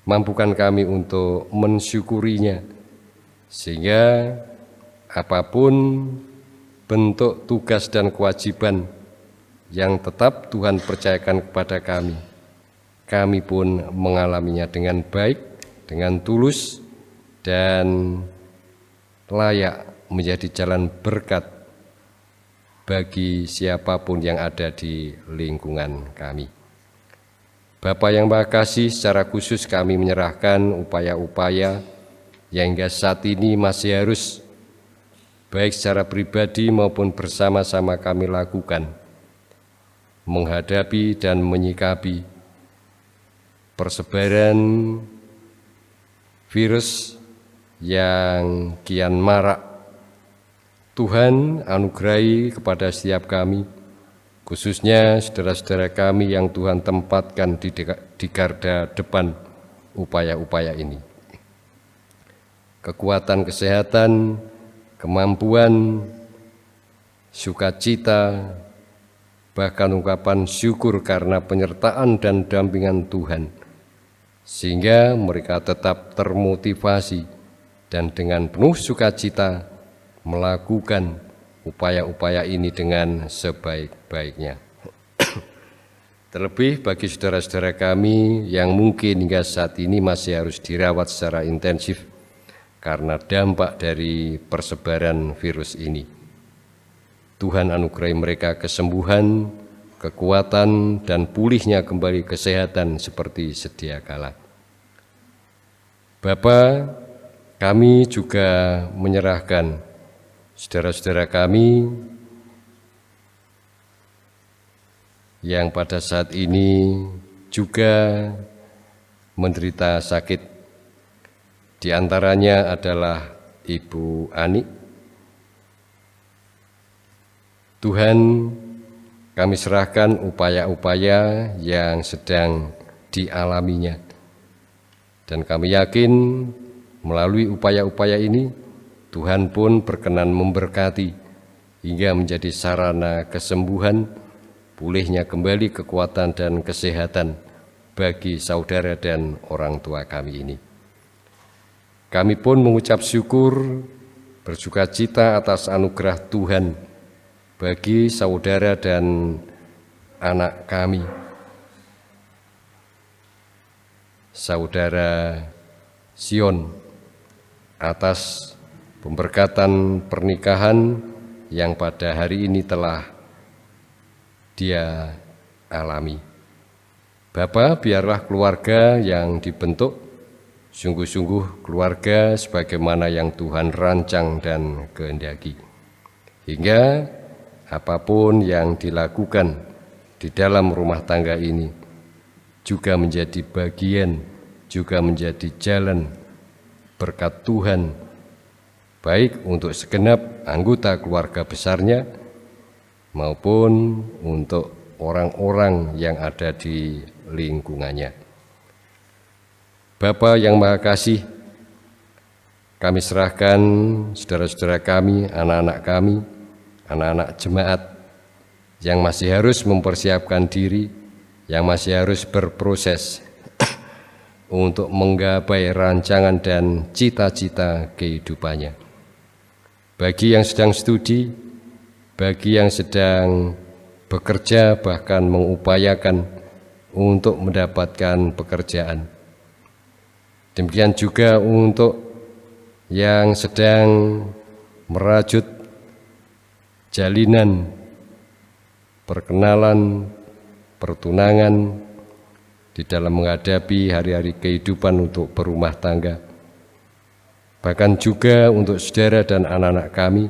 Mampukan kami untuk mensyukurinya, sehingga apapun bentuk tugas dan kewajiban yang tetap Tuhan percayakan kepada kami, kami pun mengalaminya dengan baik, dengan tulus, dan layak menjadi jalan berkat bagi siapapun yang ada di lingkungan kami. Bapa yang Maha Kasih, secara khusus kami menyerahkan upaya-upaya yang hingga saat ini masih harus baik secara pribadi maupun bersama-sama kami lakukan, menghadapi dan menyikapi persebaran virus yang kian marak. Tuhan anugerahi kepada setiap kami, khususnya saudara-saudara kami yang Tuhan tempatkan di garda depan upaya-upaya ini, kekuatan kesehatan, kemampuan, sukacita, bahkan ungkapan syukur karena penyertaan dan dampingan Tuhan, sehingga mereka tetap termotivasi dan dengan penuh sukacita melakukan upaya-upaya ini dengan sebaik-baiknya. Terlebih bagi saudara-saudara kami yang mungkin hingga saat ini masih harus dirawat secara intensif karena dampak dari persebaran virus ini. Tuhan anugerahi mereka kesembuhan, kekuatan, dan pulihnya kembali kesehatan seperti sedia kala. Bapa, kami juga menyerahkan saudara-saudara kami yang pada saat ini juga menderita sakit. Di antaranya adalah Ibu Ani. Tuhan, kami serahkan upaya-upaya yang sedang dialaminya. Dan kami yakin melalui upaya-upaya ini, Tuhan pun berkenan memberkati hingga menjadi sarana kesembuhan, pulihnya kembali kekuatan dan kesehatan bagi saudara dan orang tua kami ini. Kami pun mengucap syukur, bersukacita atas anugerah Tuhan bagi saudara dan anak kami, saudara Sion, atas pemberkatan pernikahan yang pada hari ini telah dia alami. Bapa, biarlah keluarga yang dibentuk sungguh-sungguh keluarga sebagaimana yang Tuhan rancang dan kehendaki, hingga apapun yang dilakukan di dalam rumah tangga ini juga menjadi bagian, juga menjadi jalan berkat Tuhan, baik untuk segenap anggota keluarga besarnya maupun untuk orang-orang yang ada di lingkungannya. Bapa yang Maha Kasih, kami serahkan saudara-saudara kami, anak-anak jemaat yang masih harus mempersiapkan diri, yang masih harus berproses untuk menggapai rancangan dan cita-cita kehidupannya. Bagi yang sedang studi, bagi yang sedang bekerja, bahkan mengupayakan untuk mendapatkan pekerjaan. Demikian juga untuk yang sedang merajut jalinan perkenalan, pertunangan di dalam menghadapi hari-hari kehidupan untuk berumah tangga. Bahkan juga untuk saudara dan anak-anak kami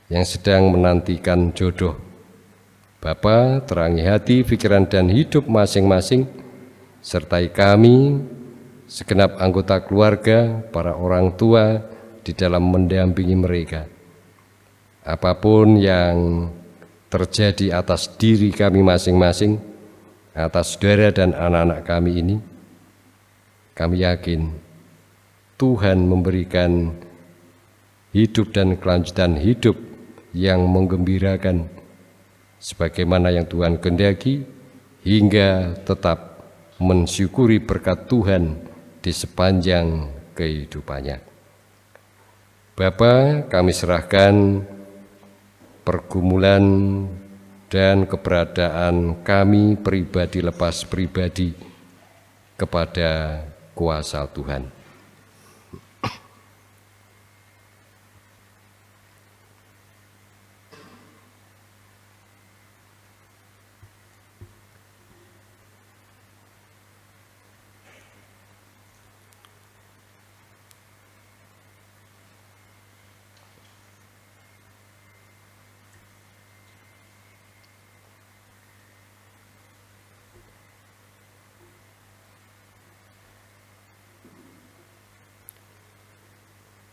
yang sedang menantikan jodoh. Bapa, terangi hati, pikiran, dan hidup masing-masing, sertai kami, segenap anggota keluarga, para orang tua, di dalam mendampingi mereka. Apapun yang terjadi atas diri kami masing-masing, atas saudara dan anak-anak kami ini, kami yakin Tuhan memberikan hidup dan kelanjutan hidup yang menggembirakan sebagaimana yang Tuhan kehendaki, hingga tetap mensyukuri berkat Tuhan di sepanjang kehidupannya. Bapa, kami serahkan pergumulan dan keberadaan kami pribadi lepas pribadi kepada kuasa Tuhan.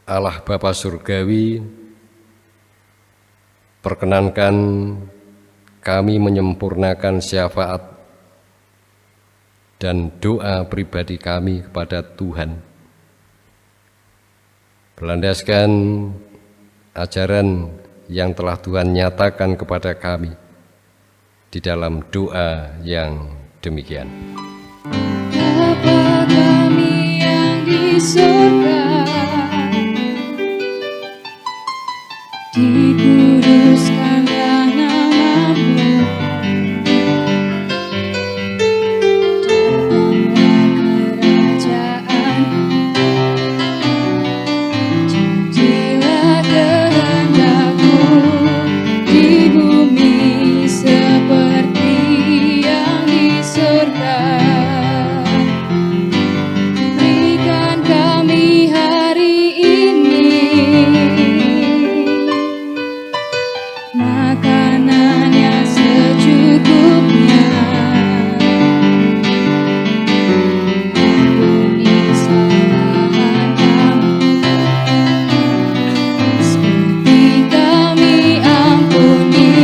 Allah Bapa Surgawi, perkenankan kami menyempurnakan syafaat dan doa pribadi kami kepada Tuhan, berlandaskan ajaran yang telah Tuhan nyatakan kepada kami di dalam doa yang demikian. Bapa kami yang di surga, dikuduskanlah nama-Mu, datanglah kerajaan-Mu, jadilah kehendak-Mu di bumi seperti yang di surga. Berikan kami hari ini makanan yang secukupnya. Ampuni kesalahan kami, seperti kami ampuni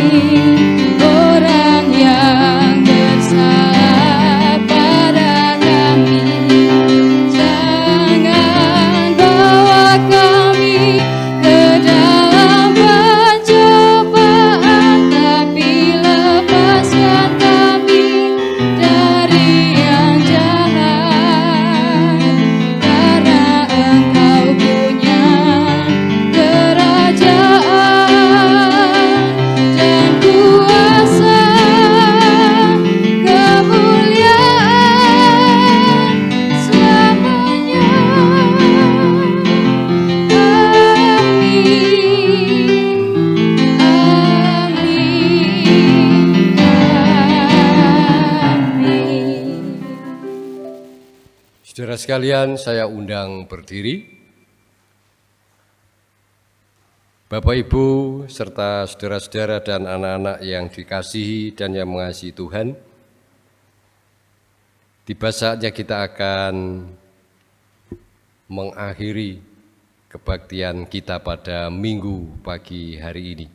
orang yang bersalah pada kami. Jangan bawa kami ke dalam pencobaan, tapi lepaskan kami dari yang jahat. Karena Engkau punya kerajaan dan kuasa, kemuliaan selamanya. Saudara sekalian, saya undang berdiri. Bapak, Ibu, serta saudara-saudara dan anak-anak yang dikasihi dan yang mengasihi Tuhan, tiba saatnya kita akan mengakhiri kebaktian kita pada Minggu pagi hari ini.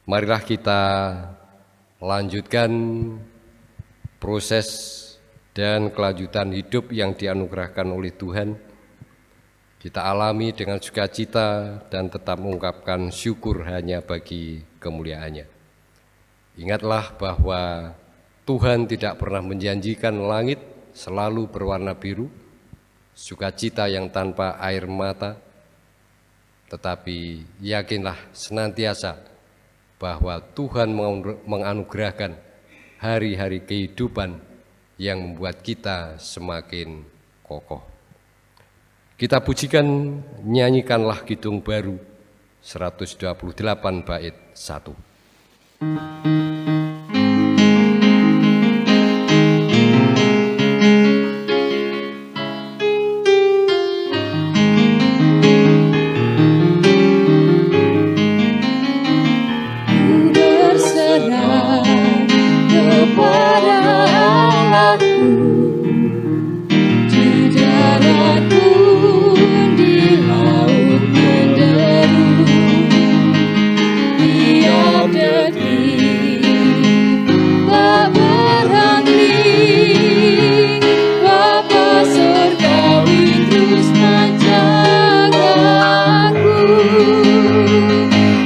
Marilah kita lanjutkan proses dan kelanjutan hidup yang dianugerahkan oleh Tuhan. Kita alami dengan sukacita dan tetap mengungkapkan syukur hanya bagi kemuliaannya. Ingatlah bahwa Tuhan tidak pernah menjanjikan langit selalu berwarna biru, sukacita yang tanpa air mata, tetapi yakinlah senantiasa bahwa Tuhan menganugerahkan hari-hari kehidupan yang membuat kita semakin kokoh. Kita pujikan, nyanyikanlah kidung baru 128 bait 1. Ku berserah kepada Allahku, di darat pun di laut menderu, tiap detik tak berhenti. Bapa surgawi terus menjagaku.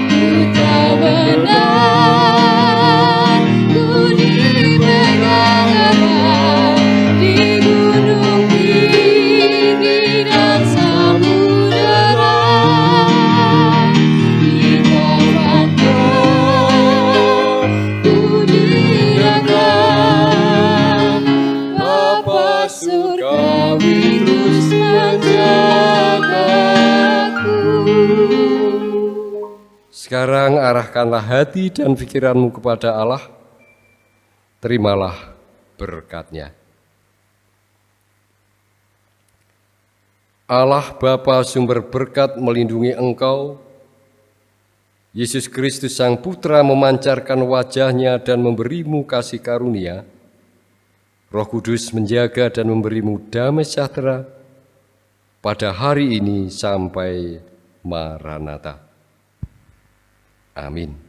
Ku tahu benar, ku dipegang erat di gunung tinggi dan samudera. Di tempatku ku dijaga, Bapa surgawi terus menjagaku. Sekarang arahkanlah hati dan pikiranmu kepada Allah, terimalah berkat-Nya. Allah Bapa sumber berkat melindungi engkau. Yesus Kristus Sang Putra memancarkan wajah-Nya dan memberimu kasih karunia. Roh Kudus menjaga dan memberimu damai sejahtera. pada hari ini sampai Maranatha. Amin.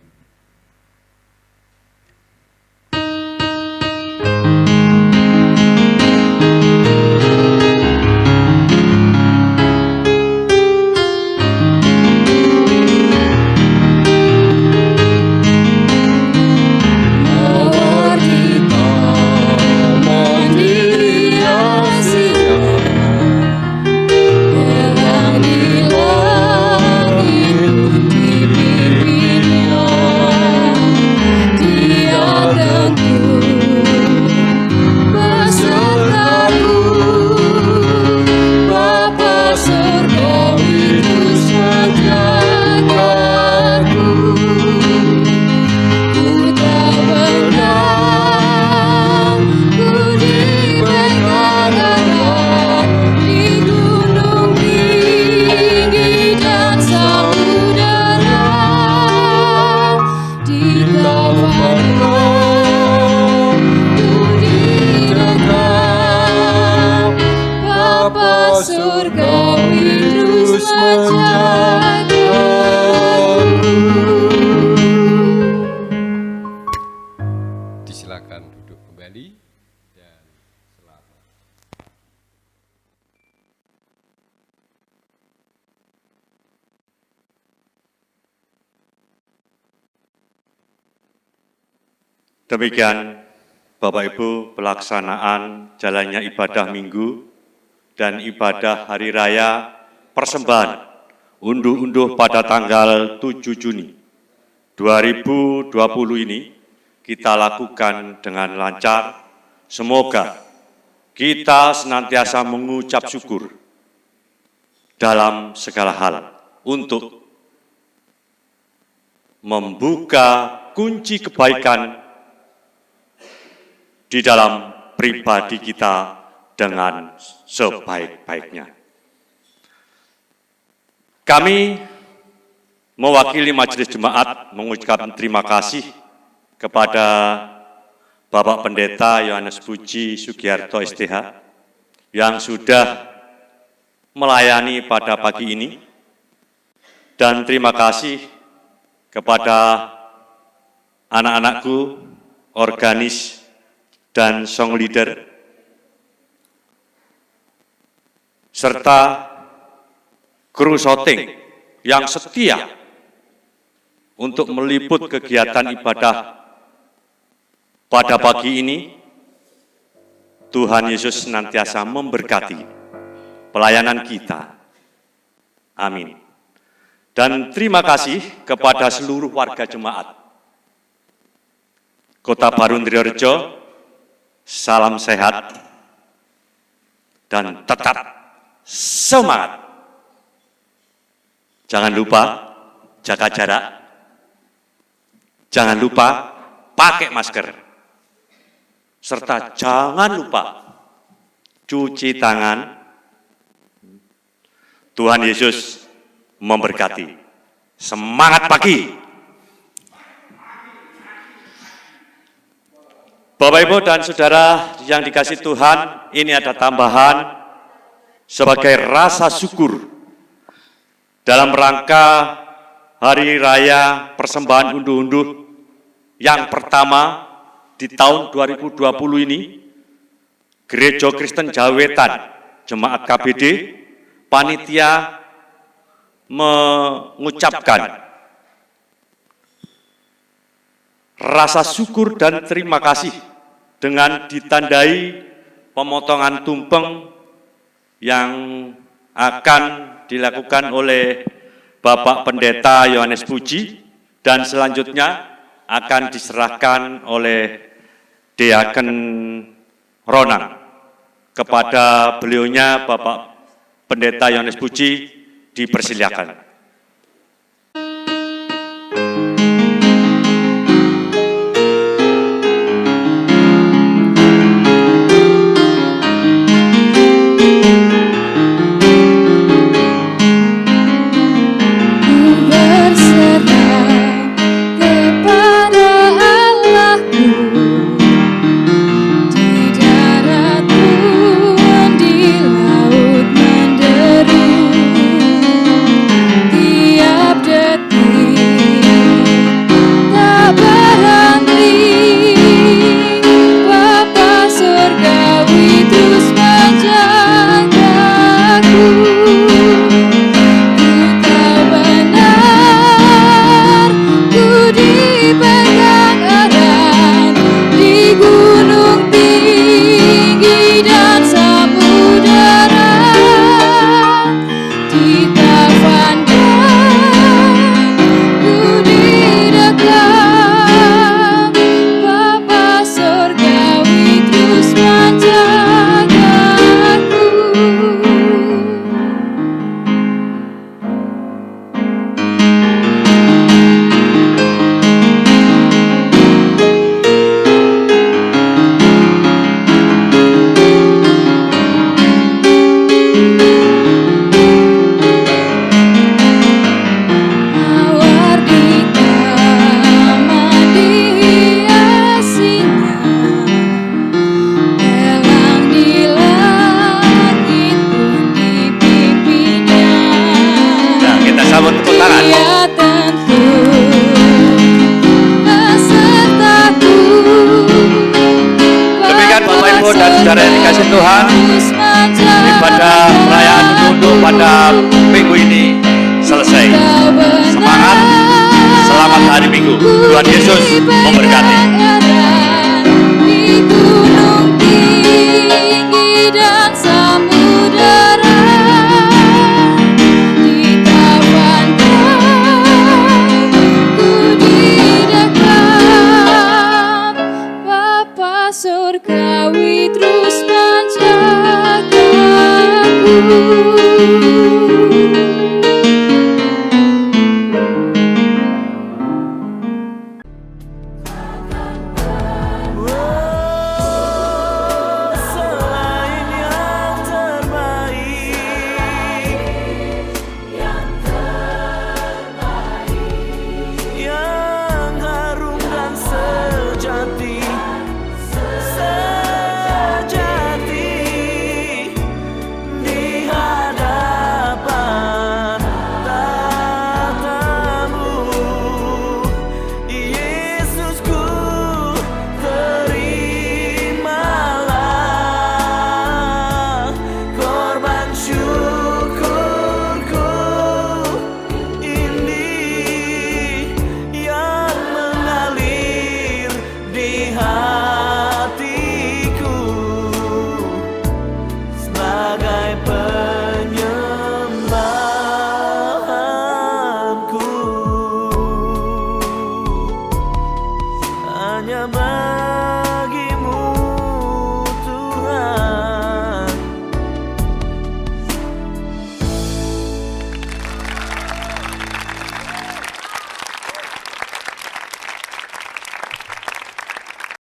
Silakan duduk kembali dan selamat. Demikian Bapak Ibu pelaksanaan jalannya ibadah Minggu dan ibadah Hari Raya Persembahan unduh-unduh pada tanggal 7 Juni 2020 ini kita lakukan dengan lancar. Semoga kita senantiasa mengucap syukur dalam segala hal untuk membuka kunci kebaikan di dalam pribadi kita dengan sebaik-baiknya. Kami mewakili Majelis Jemaat mengucapkan terima kasih kepada Bapak Pendeta Yohanes Puji Sugiarto STH yang sudah melayani pada pagi ini, dan terima kasih kepada anak-anakku, organis dan song leader, serta kru syuting yang setia untuk meliput kegiatan ibadah pada pagi ini. Tuhan Yesus senantiasa memberkati pelayanan kita. Amin. Dan terima kasih kepada seluruh warga jemaat Kota Baru Triyorejo. Salam sehat dan tetap semangat. Jangan lupa jaga jarak. Jangan lupa pakai masker. Serta jangan lupa cuci tangan. Tuhan Yesus memberkati. Semangat pagi. Bapak, Ibu, dan Saudara yang dikasihi Tuhan, ini ada tambahan sebagai rasa syukur dalam rangka Hari Raya Persembahan Unduh-Unduh yang pertama di tahun 2020 ini. Gereja Kristen Jawetan, Jemaat KBD, panitia mengucapkan rasa syukur dan terima kasih dengan ditandai pemotongan tumpeng yang akan dilakukan oleh Bapak Pendeta Yohanes Puji, dan selanjutnya akan diserahkan oleh Diaken Ronang kepada beliaunya. Bapak Pendeta Yohanes Puji, dipersilakan. Di darat pun di laut menderu. Tuhan, daripada perayaan untuk pada minggu ini selesai. Semangat, selamat hari Minggu. Tuhan Yesus memberkati. Di gunung tinggi dan samudera, di taman ku didekap, Bapa surgawi terus menjagaku.